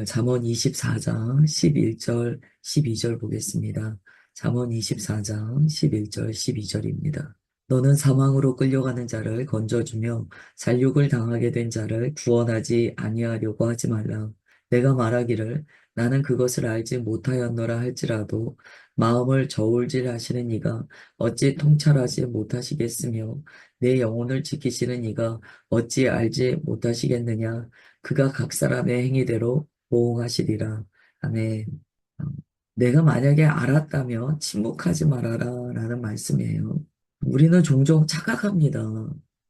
잠언 24장 11절, 12절 보겠습니다. 잠언 24장 11절, 12절입니다. 너는 사망으로 끌려가는 자를 건져주며 살육을 당하게 된 자를 구원하지 아니하려고 하지 말라. 내가 말하기를 나는 그것을 알지 못하였노라 할지라도 마음을 저울질하시는 이가 어찌 통찰하지 못하시겠으며 내 영혼을 지키시는 이가 어찌 알지 못하시겠느냐. 그가 각 사람의 행위대로 보응하시리라. 아멘. 어, 내가 만약에 알았다면 침묵하지 말아라 라는 말씀이에요. 우리는 종종 착각합니다.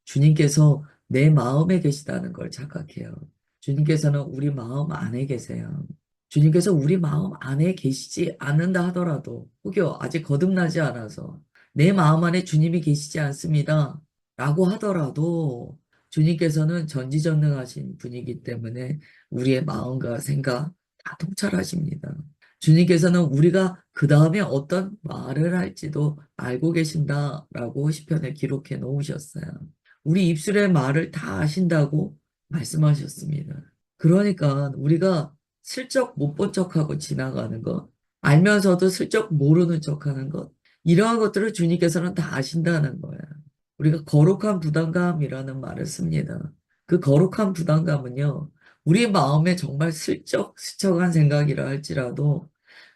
주님께서 내 마음에 계시다는 걸 착각해요. 주님께서는 우리 마음 안에 계세요. 주님께서 우리 마음 안에 계시지 않는다 하더라도, 혹여 아직 거듭나지 않아서 내 마음 안에 주님이 계시지 않습니다. 라고 하더라도 주님께서는 전지전능하신 분이기 때문에 우리의 마음과 생각 다 통찰하십니다. 주님께서는 우리가 그 다음에 어떤 말을 할지도 알고 계신다라고 시편에 기록해 놓으셨어요. 우리 입술의 말을 다 아신다고 말씀하셨습니다. 그러니까 우리가 슬쩍 못 본 척하고 지나가는 것, 알면서도 슬쩍 모르는 척하는 것, 이러한 것들을 주님께서는 다 아신다는 거예요. 우리가 거룩한 부담감이라는 말을 씁니다. 그 거룩한 부담감은요, 우리 마음에 정말 슬쩍 스쳐간 생각이라 할지라도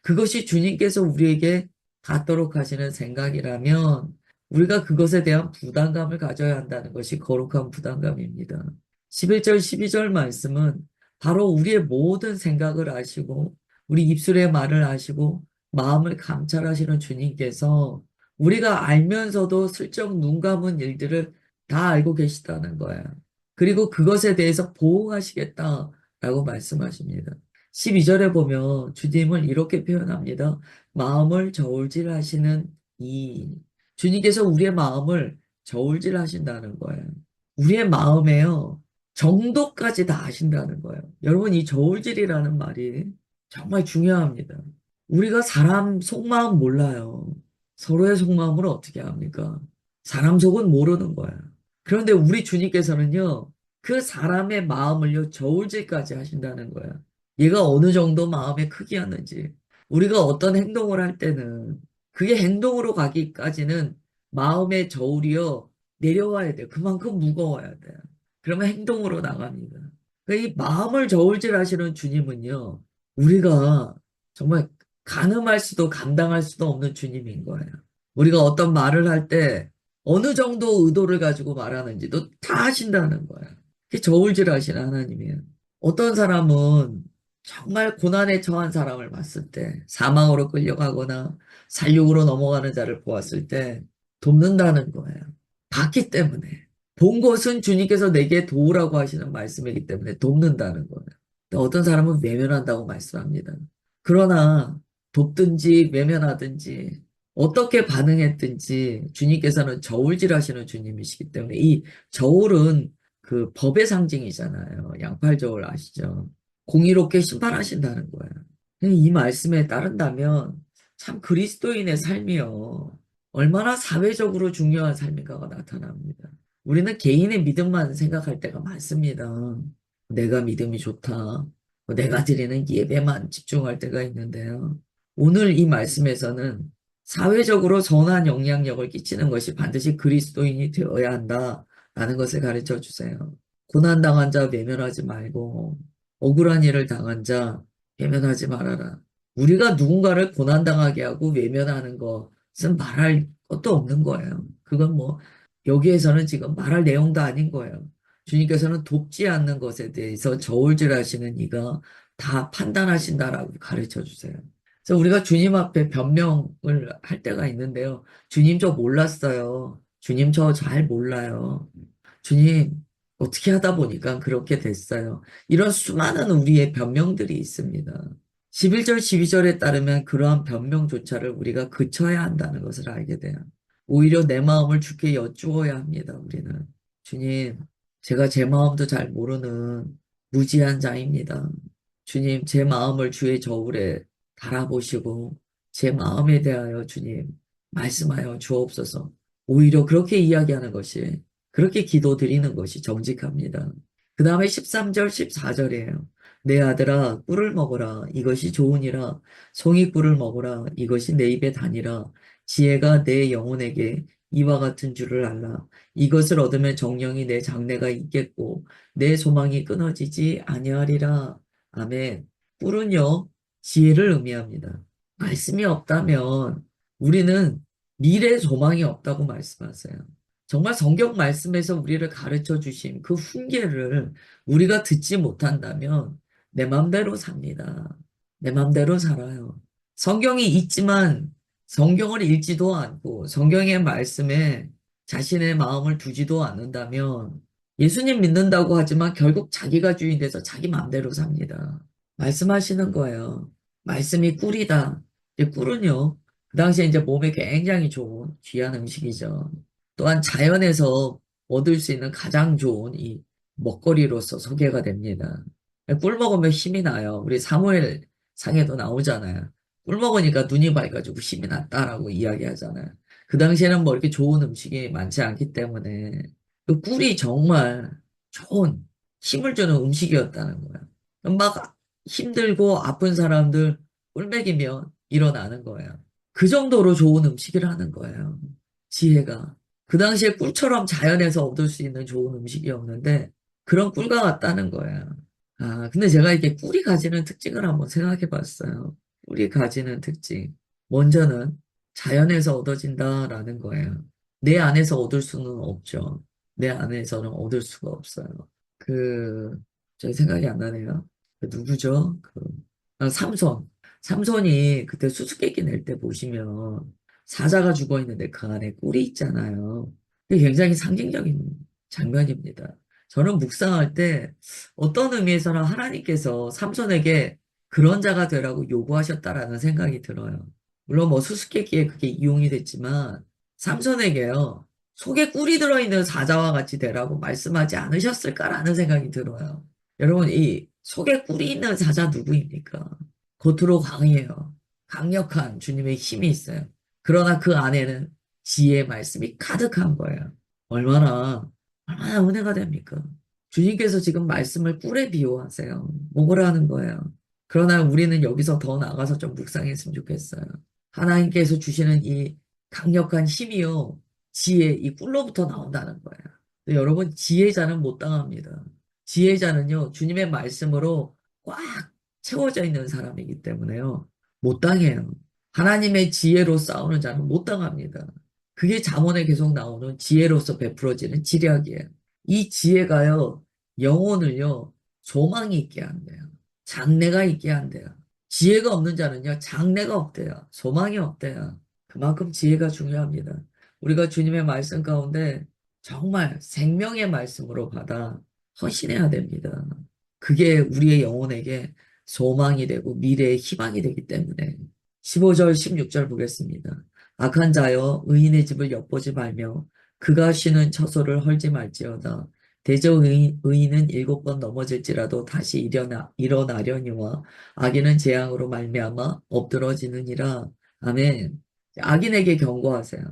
그것이 주님께서 우리에게 갖도록 하시는 생각이라면 우리가 그것에 대한 부담감을 가져야 한다는 것이 거룩한 부담감입니다. 11절, 12절 말씀은 바로 우리의 모든 생각을 아시고 우리 입술의 말을 아시고 마음을 감찰하시는 주님께서 우리가 알면서도 슬쩍 눈 감은 일들을 다 알고 계시다는 거예요. 그리고 그것에 대해서 보응하시겠다라고 말씀하십니다. 12절에 보면 주님을 이렇게 표현합니다. 마음을 저울질하시는 이 주님께서 우리의 마음을 저울질하신다는 거예요. 우리의 마음에요. 정도까지 다 아신다는 거예요. 여러분 이 저울질이라는 말이 정말 중요합니다. 우리가 사람 속마음 몰라요. 서로의 속마음을 어떻게 합니까? 사람 속은 모르는 거예요. 그런데 우리 주님께서는요, 그 사람의 마음을요, 저울질까지 하신다는 거예요. 얘가 어느 정도 마음의 크기였는지, 우리가 어떤 행동을 할 때는 그게 행동으로 가기까지는 마음의 저울이요, 내려와야 돼요. 그만큼 무거워야 돼요. 그러면 행동으로 나갑니다. 그러니까 이 마음을 저울질 하시는 주님은요, 우리가 정말 가늠할 수도 감당할 수도 없는 주님인 거예요. 우리가 어떤 말을 할 때 어느 정도 의도를 가지고 말하는지도 다 아신다는 거예요. 그게 저울질 하시는 하나님이에요. 어떤 사람은 정말 고난에 처한 사람을 봤을 때, 사망으로 끌려가거나 살육으로 넘어가는 자를 보았을 때 돕는다는 거예요. 봤기 때문에. 본 것은 주님께서 내게 도우라고 하시는 말씀이기 때문에 돕는다는 거예요. 어떤 사람은 외면한다고 말씀합니다. 그러나 돕든지 외면하든지 어떻게 반응했든지 주님께서는 저울질하시는 주님이시기 때문에 이 저울은 그 법의 상징이잖아요. 양팔저울 아시죠? 공의롭게 심판하신다는 거예요. 이 말씀에 따른다면 참 그리스도인의 삶이요. 얼마나 사회적으로 중요한 삶인가가 나타납니다. 우리는 개인의 믿음만 생각할 때가 많습니다. 내가 믿음이 좋다. 내가 드리는 예배만 집중할 때가 있는데요. 오늘 이 말씀에서는 사회적으로 선한 영향력을 끼치는 것이 반드시 그리스도인이 되어야 한다라는 것을 가르쳐 주세요. 고난당한 자 외면하지 말고 억울한 일을 당한 자 외면하지 말아라. 우리가 누군가를 고난당하게 하고 외면하는 것은 말할 것도 없는 거예요. 그건 뭐 여기에서는 지금 말할 내용도 아닌 거예요. 주님께서는 돕지 않는 것에 대해서 저울질하시는 이가 다 판단하신다라고 가르쳐 주세요. 그래서 우리가 주님 앞에 변명을 할 때가 있는데요. 주님 저 몰랐어요. 주님 저 잘 몰라요. 주님 어떻게 하다 보니까 그렇게 됐어요. 이런 수많은 우리의 변명들이 있습니다. 11절, 12절에 따르면 그러한 변명조차를 우리가 그쳐야 한다는 것을 알게 돼요. 오히려 내 마음을 주께 여쭈어야 합니다, 우리는. 주님, 제가 제 마음도 잘 모르는 무지한 자입니다. 주님, 제 마음을 주의 저울에 달아보시고, 제 마음에 대하여 주님, 말씀하여 주옵소서. 오히려 그렇게 이야기하는 것이, 그렇게 기도 드리는 것이 정직합니다. 그 다음에 13절, 14절이에요. 내 아들아 꿀을 먹어라 이것이 좋으니라 송이 꿀을 먹어라 이것이 내 입에 다니라 지혜가 내 영혼에게 이와 같은 줄을 알라 이것을 얻으면 정령이 내 장래가 있겠고 내 소망이 끊어지지 아니하리라. 아멘. 꿀은요 지혜를 의미합니다. 말씀이 없다면 우리는 미래 소망이 없다고 말씀하세요. 정말 성경 말씀에서 우리를 가르쳐 주신 그 훈계를 우리가 듣지 못한다면 내 맘대로 삽니다. 내 맘대로 살아요. 성경이 있지만 성경을 읽지도 않고 성경의 말씀에 자신의 마음을 두지도 않는다면 예수님 믿는다고 하지만 결국 자기가 주인 돼서 자기 맘대로 삽니다. 말씀하시는 거예요. 말씀이 꿀이다. 이제 꿀은요, 그 당시에 이제 몸에 굉장히 좋은 귀한 음식이죠. 또한 자연에서 얻을 수 있는 가장 좋은 이 먹거리로서 소개가 됩니다. 꿀 먹으면 힘이 나요. 우리 사무엘 상에도 나오잖아요. 꿀 먹으니까 눈이 밝아지고 힘이 났다라고 이야기하잖아요. 그 당시에는 뭐 이렇게 좋은 음식이 많지 않기 때문에 그 꿀이 정말 좋은 힘을 주는 음식이었다는 거예요. 막 힘들고 아픈 사람들 꿀 먹이면 일어나는 거예요. 그 정도로 좋은 음식이라는 거예요. 지혜가. 그 당시에 꿀처럼 자연에서 얻을 수 있는 좋은 음식이 없는데 그런 꿀과 같다는 거예요. 아, 근데 제가 이게 꿀이 가지는 특징을 한번 생각해 봤어요. 꿀이 가지는 특징. 먼저는 자연에서 얻어진다라는 거예요. 내 안에서 얻을 수는 없죠. 내 안에서는 얻을 수가 없어요. 그, 저 생각이 안 나네요. 그 누구죠? 삼손. 삼손이 그때 수수께끼 낼 때 보시면 사자가 죽어 있는데 그 안에 꿀이 있잖아요. 그게 굉장히 상징적인 장면입니다. 저는 묵상할 때 어떤 의미에서는 하나님께서 삼손에게 그런 자가 되라고 요구하셨다라는 생각이 들어요. 물론 뭐 수수께끼에 그게 이용이 됐지만 삼손에게요. 속에 꿀이 들어있는 사자와 같이 되라고 말씀하지 않으셨을까라는 생각이 들어요. 여러분, 이 속에 꿀이 있는 사자 누구입니까? 겉으로 강해요. 강력한 주님의 힘이 있어요. 그러나 그 안에는 지혜의 말씀이 가득한 거예요. 얼마나 은혜가 됩니까? 주님께서 지금 말씀을 꿀에 비유하세요. 먹으라는 거예요. 그러나 우리는 여기서 더 나가서 좀 묵상했으면 좋겠어요. 하나님께서 주시는 이 강력한 힘이요. 지혜, 이 꿀로부터 나온다는 거예요. 근데 여러분, 지혜자는 못 당합니다. 지혜자는요, 주님의 말씀으로 꽉 채워져 있는 사람이기 때문에요. 못 당해요. 하나님의 지혜로 싸우는 자는 못 당합니다. 그게 잠언에 계속 나오는 지혜로서 베풀어지는 지략이에요. 이 지혜가요, 영혼을요, 소망이 있게 한대요. 장래가 있게 한대요. 지혜가 없는 자는요, 장래가 없대요. 소망이 없대요. 그만큼 지혜가 중요합니다. 우리가 주님의 말씀 가운데 정말 생명의 말씀으로 받아 헌신해야 됩니다. 그게 우리의 영혼에게 소망이 되고 미래의 희망이 되기 때문에 15절, 16절 보겠습니다. 악한 자여 의인의 집을 엿보지 말며 그가 쉬는 처소를 헐지 말지어다. 대저 의인은 7번 넘어질지라도 다시 일어나려니와 악인은 재앙으로 말미암아 엎드러지느니라. 아멘. 악인에게 경고하세요.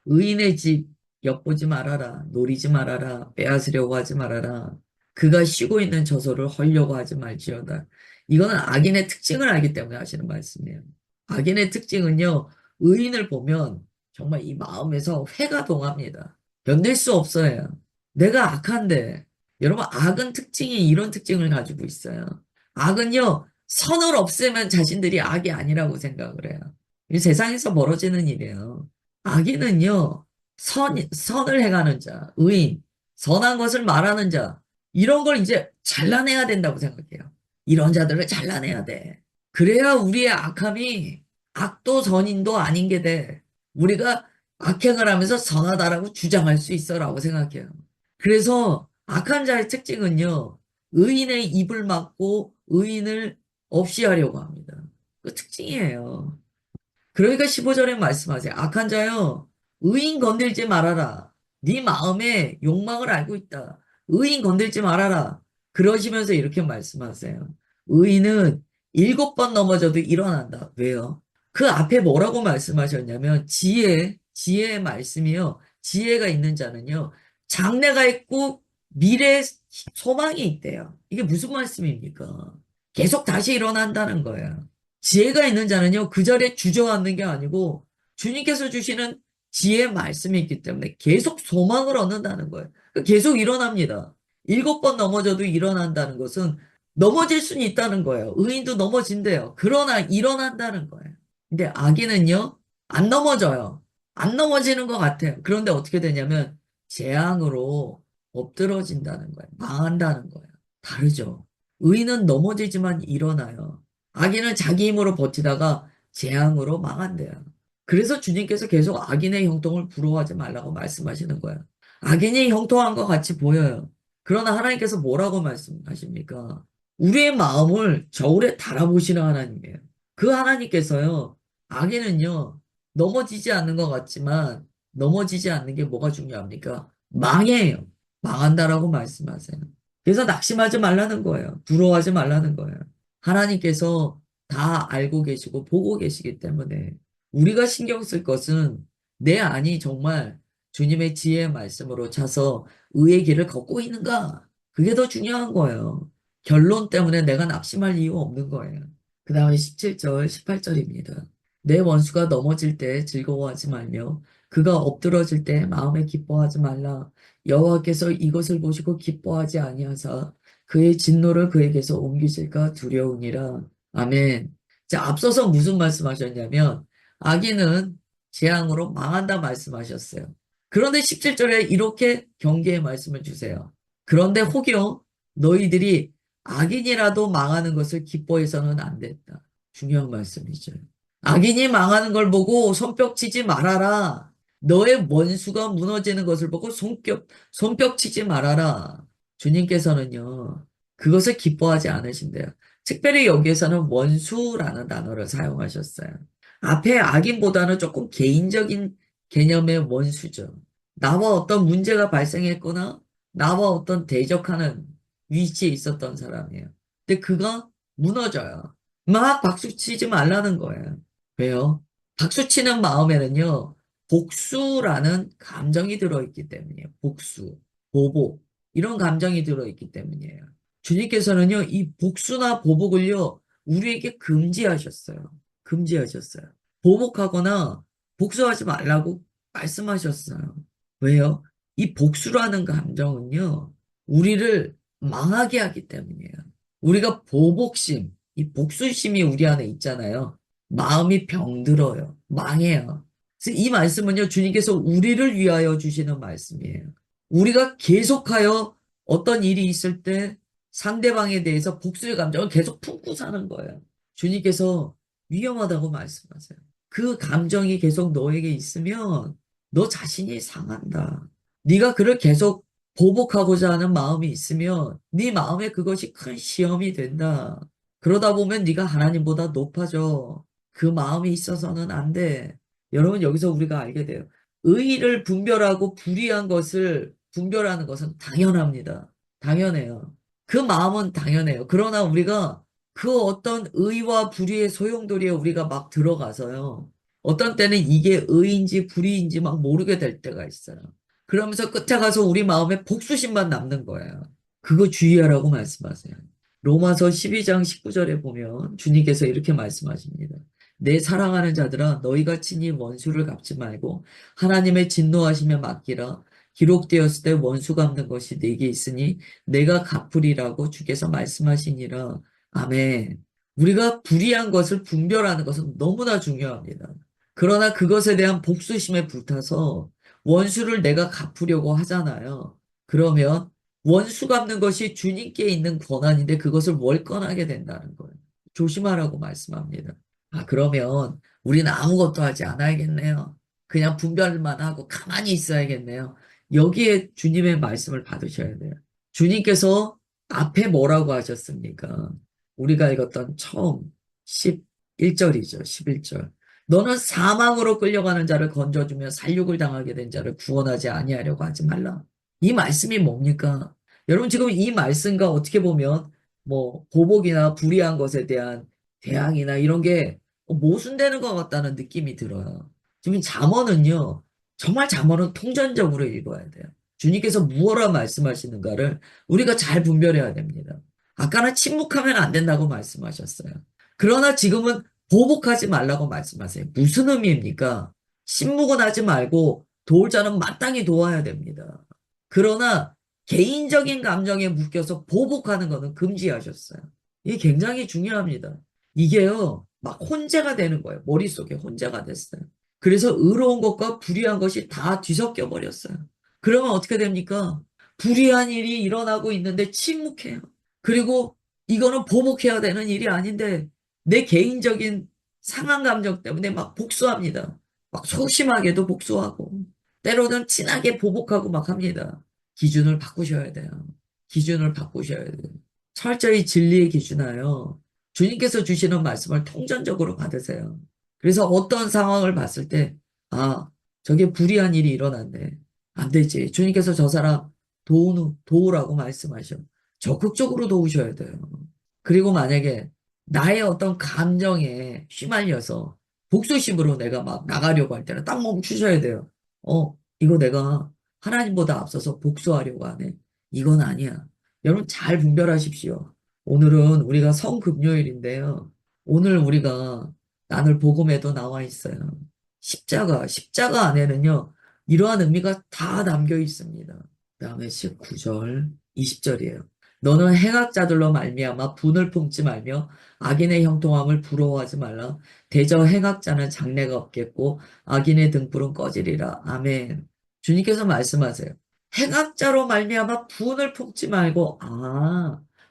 의인의 집 엿보지 말아라. 노리지 말아라. 빼앗으려고 하지 말아라. 그가 쉬고 있는 처소를 헐려고 하지 말지어다. 이거는 악인의 특징을 알기 때문에 하시는 말씀이에요. 악인의 특징은요, 의인을 보면 정말 이 마음에서 회가 동합니다. 견딜 수 없어요. 내가 악한데, 여러분, 악은 특징이 이런 특징을 가지고 있어요. 악은요, 선을 없애면 자신들이 악이 아니라고 생각을 해요. 이 세상에서 벌어지는 일이에요. 악인은요, 선을 행하는 자, 의인, 선한 것을 말하는 자, 이런 걸 이제 잘라내야 된다고 생각해요. 이런 자들을 잘라내야 돼. 그래야 우리의 악함이 악도 선인도 아닌 게 돼. 우리가 악행을 하면서 선하다라고 주장할 수 있어라고 생각해요. 그래서 악한 자의 특징은요, 의인의 입을 막고 의인을 없이 하려고 합니다. 그 특징이에요. 그러니까 15절에 말씀하세요. 악한 자여, 의인 건들지 말아라. 네 마음의 욕망을 알고 있다. 의인 건들지 말아라. 그러시면서 이렇게 말씀하세요. 의인은 7번 넘어져도 일어난다. 왜요? 그 앞에 뭐라고 말씀하셨냐면 지혜의 말씀이요. 지혜가 있는 자는요. 장래가 있고 미래 소망이 있대요. 이게 무슨 말씀입니까? 계속 다시 일어난다는 거예요. 지혜가 있는 자는요, 그 자리에 주저앉는 게 아니고 주님께서 주시는 지혜의 말씀이 있기 때문에 계속 소망을 얻는다는 거예요. 계속 일어납니다. 7번 넘어져도 일어난다는 것은 넘어질 수는 있다는 거예요. 의인도 넘어진대요. 그러나 일어난다는 거예요. 근데 악인은요, 안 넘어져요. 안 넘어지는 것 같아요. 그런데 어떻게 되냐면 재앙으로 엎드러진다는 거예요. 망한다는 거예요. 다르죠. 의인은 넘어지지만 일어나요. 악인은 자기 힘으로 버티다가 재앙으로 망한대요. 그래서 주님께서 계속 악인의 형통을 부러워하지 말라고 말씀하시는 거예요. 악인이 형통한 것 같이 보여요. 그러나 하나님께서 뭐라고 말씀하십니까? 우리의 마음을 저울에 달아보시는 하나님이에요. 그 하나님께서요, 악인은요, 넘어지지 않는 것 같지만, 넘어지지 않는 게 뭐가 중요합니까? 망해요. 망한다라고 말씀하세요. 그래서 낙심하지 말라는 거예요. 부러워하지 말라는 거예요. 하나님께서 다 알고 계시고 보고 계시기 때문에 우리가 신경 쓸 것은 내 안이 정말 주님의 지혜의 말씀으로 차서 의의 길을 걷고 있는가? 그게 더 중요한 거예요. 결론 때문에 내가 낙심할 이유 없는 거예요. 그 다음에 17절, 18절입니다. 내 원수가 넘어질 때 즐거워하지 말며 그가 엎드러질 때 마음에 기뻐하지 말라. 여호와께서 이것을 보시고 기뻐하지 아니하사 그의 진노를 그에게서 옮기실까 두려우니라. 아멘. 자, 앞서서 무슨 말씀하셨냐면 악인은 재앙으로 망한다 말씀하셨어요. 그런데 17절에 이렇게 경계의 말씀을 주세요. 그런데 혹여 너희들이 악인이라도 망하는 것을 기뻐해서는 안 된다. 중요한 말씀이죠. 악인이 망하는 걸 보고 손뼉치지 말아라. 너의 원수가 무너지는 것을 보고 손뼉치지 말아라. 주님께서는요, 그것을 기뻐하지 않으신대요. 특별히 여기에서는 원수라는 단어를 사용하셨어요. 앞에 악인보다는 조금 개인적인 개념의 원수죠. 나와 어떤 문제가 발생했거나 나와 어떤 대적하는 위치에 있었던 사람이에요. 근데 그가 무너져요. 막 박수치지 말라는 거예요. 왜요? 박수치는 마음에는요, 복수라는 감정이 들어있기 때문이에요. 복수, 보복, 이런 감정이 들어있기 때문이에요. 주님께서는요, 이 복수나 보복을요, 우리에게 금지하셨어요. 금지하셨어요. 보복하거나 복수하지 말라고 말씀하셨어요. 왜요? 이 복수라는 감정은요, 우리를 망하게 하기 때문이에요. 우리가 보복심, 이 복수심이 우리 안에 있잖아요. 마음이 병들어요. 망해요. 그래서 이 말씀은요, 주님께서 우리를 위하여 주시는 말씀이에요. 우리가 계속하여 어떤 일이 있을 때 상대방에 대해서 복수의 감정을 계속 품고 사는 거예요. 주님께서 위험하다고 말씀하세요. 그 감정이 계속 너에게 있으면 너 자신이 상한다. 네가 그를 계속 보복하고자 하는 마음이 있으면 네 마음에 그것이 큰 시험이 된다. 그러다 보면 네가 하나님보다 높아져. 그 마음이 있어서는 안 돼. 여러분 여기서 우리가 알게 돼요. 의의를 분별하고 불의한 것을 분별하는 것은 당연합니다. 당연해요. 그 마음은 당연해요. 그러나 우리가 그 어떤 의와 불의의 소용돌이에 우리가 막 들어가서요. 어떤 때는 이게 의인지 불의인지 막 모르게 될 때가 있어요. 그러면서 끝에 가서 우리 마음에 복수심만 남는 거예요. 그거 주의하라고 말씀하세요. 로마서 12장 19절에 보면 주님께서 이렇게 말씀하십니다. 내 사랑하는 자들아 너희가 친히 원수를 갚지 말고 하나님의 진노하시며 맡기라. 기록되었을 때 원수 갚는 것이 내게 있으니 내가 갚으리라고 주께서 말씀하시니라. 아멘. 우리가 불의한 것을 분별하는 것은 너무나 중요합니다. 그러나 그것에 대한 복수심에 불타서 원수를 내가 갚으려고 하잖아요. 그러면 원수 갚는 것이 주님께 있는 권한인데 그것을 월권하게 된다는 거예요. 조심하라고 말씀합니다. 아, 그러면 우리는 아무것도 하지 않아야겠네요. 그냥 분별만 하고 가만히 있어야겠네요. 여기에 주님의 말씀을 받으셔야 돼요. 주님께서 앞에 뭐라고 하셨습니까? 우리가 읽었던 처음 11절이죠. 11절. 너는 사망으로 끌려가는 자를 건져주며 살육을 당하게 된 자를 구원하지 아니하려고 하지 말라. 이 말씀이 뭡니까? 여러분 지금 이 말씀과 어떻게 보면 뭐 보복이나 불의한 것에 대한 대항이나 이런 게 모순되는 것 같다는 느낌이 들어요. 지금 잠언은요. 정말 잠언은 통전적으로 읽어야 돼요. 주님께서 무엇라 말씀하시는가를 우리가 잘 분별해야 됩니다. 아까는 침묵하면 안 된다고 말씀하셨어요. 그러나 지금은 보복하지 말라고 말씀하세요. 무슨 의미입니까? 침묵은 하지 말고 도울 자는 마땅히 도와야 됩니다. 그러나 개인적인 감정에 묶여서 보복하는 것은 금지하셨어요. 이게 굉장히 중요합니다. 이게요, 막 혼재가 되는 거예요. 머릿속에 혼재가 됐어요. 그래서 의로운 것과 불의한 것이 다 뒤섞여 버렸어요. 그러면 어떻게 됩니까? 불의한 일이 일어나고 있는데 침묵해요. 그리고 이거는 보복해야 되는 일이 아닌데 내 개인적인 상한 감정 때문에 막 복수합니다. 막 소심하게도 복수하고 때로는 진하게 보복하고 막 합니다. 기준을 바꾸셔야 돼요. 기준을 바꾸셔야 돼요. 철저히 진리의 기준하여 주님께서 주시는 말씀을 통전적으로 받으세요. 그래서 어떤 상황을 봤을 때, 아, 저게 불의한 일이 일어났네. 안 되지. 주님께서 저 사람 도우라고 말씀하셔. 적극적으로 도우셔야 돼요. 그리고 만약에 나의 어떤 감정에 휘말려서 복수심으로 내가 막 나가려고 할 때는 딱 멈추셔야 돼요. 이거 내가 하나님보다 앞서서 복수하려고 하네. 이건 아니야. 여러분 잘 분별하십시오. 오늘은 우리가 성금요일인데요. 오늘 우리가 나눌 복음에도 나와 있어요. 십자가 안에는요. 이러한 의미가 다 담겨 있습니다. 그다음에 19절, 20절이에요. 너는 행악자들로 말미암아 분을 품지 말며 악인의 형통함을 부러워하지 말라. 대저 행악자는 장래가 없겠고 악인의 등불은 꺼지리라. 아멘. 주님께서 말씀하세요. 행악자로 말미암아 분을 품지 말고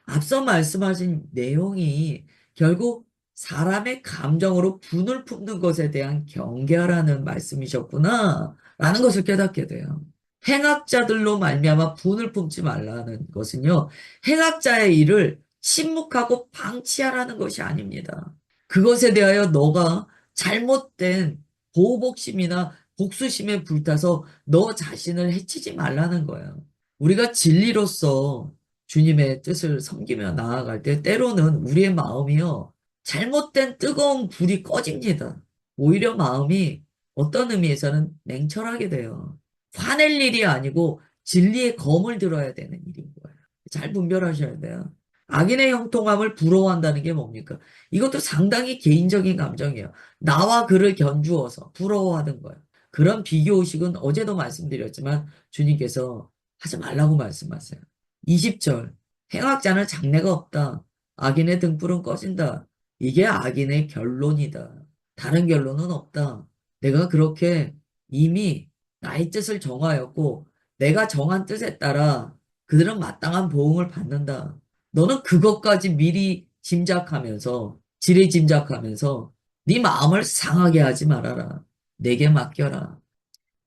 앞서 말씀하신 내용이 결국 사람의 감정으로 분을 품는 것에 대한 경계하라는 말씀이셨구나 라는 것을 깨닫게 돼요. 행악자들로 말미암아 분을 품지 말라는 것은요. 행악자의 일을 침묵하고 방치하라는 것이 아닙니다. 그것에 대하여 너가 잘못된 보복심이나 복수심에 불타서 너 자신을 해치지 말라는 거예요. 우리가 진리로서 주님의 뜻을 섬기며 나아갈 때 때로는 우리의 마음이요. 잘못된 뜨거운 불이 꺼집니다. 오히려 마음이 어떤 의미에서는 냉철하게 돼요. 화낼 일이 아니고 진리의 검을 들어야 되는 일인 거예요. 잘 분별하셔야 돼요. 악인의 형통함을 부러워한다는 게 뭡니까? 이것도 상당히 개인적인 감정이에요. 나와 그를 견주어서 부러워하는 거예요. 그런 비교의식은 어제도 말씀드렸지만 주님께서 하지 말라고 말씀하세요. 20절, 행악자는 장래가 없다. 악인의 등불은 꺼진다. 이게 악인의 결론이다. 다른 결론은 없다. 내가 그렇게 이미 나의 뜻을 정하였고 내가 정한 뜻에 따라 그들은 마땅한 보응을 받는다. 너는 그것까지 미리 짐작하면서 지레짐작하면서 네 마음을 상하게 하지 말아라. 내게 맡겨라.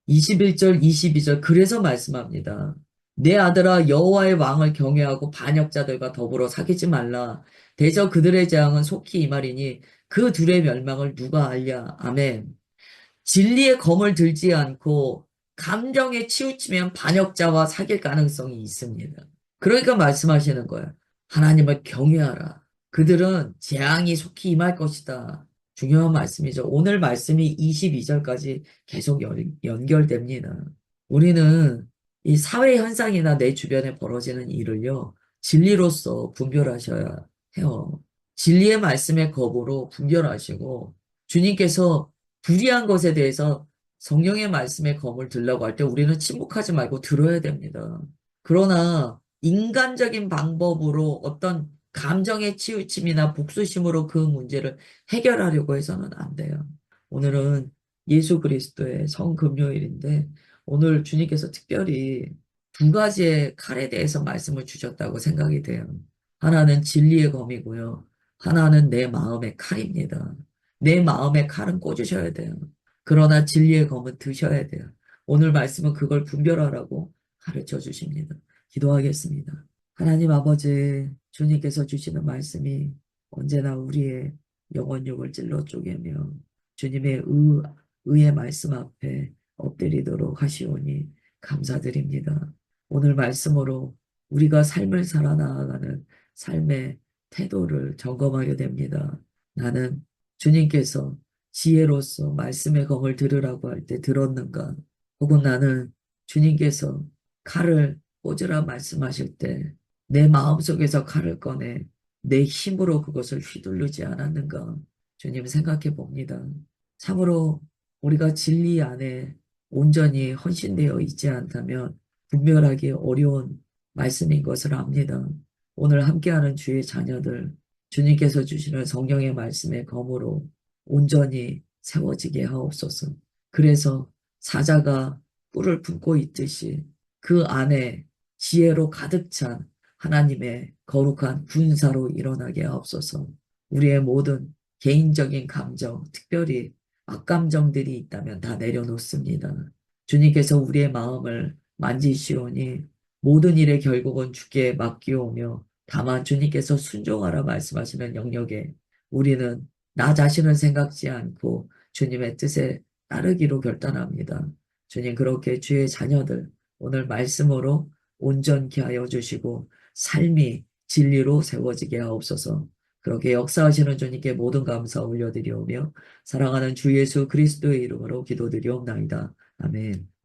21절, 22절 그래서 말씀합니다. 내 아들아 여호와의 왕을 경외하고 반역자들과 더불어 사귀지 말라. 대저 그들의 재앙은 속히 임하리니 그 둘의 멸망을 누가 알랴. 아멘. 진리의 검을 들지 않고 감정에 치우치면 반역자와 사귈 가능성이 있습니다. 그러니까 말씀하시는 거예요. 하나님을 경외하라. 그들은 재앙이 속히 임할 것이다. 중요한 말씀이죠. 오늘 말씀이 22절까지 계속 연결됩니다. 우리는 이 사회 현상이나 내 주변에 벌어지는 일을요, 진리로서 분별하셔야 해요. 진리의 말씀의 검으로 분별하시고, 주님께서 불의한 것에 대해서 성령의 말씀의 검을 들라고 할 때 우리는 침묵하지 말고 들어야 됩니다. 그러나 인간적인 방법으로 어떤 감정의 치우침이나 복수심으로 그 문제를 해결하려고 해서는 안 돼요. 오늘은 예수 그리스도의 성금요일인데 오늘 주님께서 특별히 두 가지의 칼에 대해서 말씀을 주셨다고 생각이 돼요. 하나는 진리의 검이고요. 하나는 내 마음의 칼입니다. 내 마음의 칼은 꽂으셔야 돼요. 그러나 진리의 검은 드셔야 돼요. 오늘 말씀은 그걸 분별하라고 가르쳐 주십니다. 기도하겠습니다. 하나님 아버지, 주님께서 주시는 말씀이 언제나 우리의 영혼육을 찔러 쪼개며 주님의 의의 말씀 앞에 엎드리도록 하시오니 감사드립니다. 오늘 말씀으로 우리가 삶을 살아나가는 삶의 태도를 점검하게 됩니다. 나는 주님께서 지혜로서 말씀의 검을 들으라고 할 때 들었는가? 혹은 나는 주님께서 칼을 꽂으라 말씀하실 때 내 마음속에서 칼을 꺼내 내 힘으로 그것을 휘두르지 않았는가? 주님 생각해 봅니다. 참으로 우리가 진리 안에 온전히 헌신되어 있지 않다면 분별하기 어려운 말씀인 것을 압니다. 오늘 함께하는 주의 자녀들, 주님께서 주시는 성령의 말씀의 검으로 온전히 세워지게 하옵소서. 그래서 사자가 뿔을 품고 있듯이 그 안에 지혜로 가득 찬 하나님의 거룩한 군사로 일어나게 하옵소서. 우리의 모든 개인적인 감정, 특별히 악감정들이 있다면 다 내려놓습니다. 주님께서 우리의 마음을 만지시오니 모든 일의 결국은 주께 맡기오며 다만 주님께서 순종하라 말씀하시는 영역에 우리는 나 자신을 생각지 않고 주님의 뜻에 따르기로 결단합니다. 주님 그렇게 주의 자녀들 오늘 말씀으로 온전케 하여 주시고 삶이 진리로 세워지게 하옵소서. 그렇게 역사하시는 주님께 모든 감사 올려드리오며 사랑하는 주 예수 그리스도의 이름으로 기도드리옵나이다. 아멘.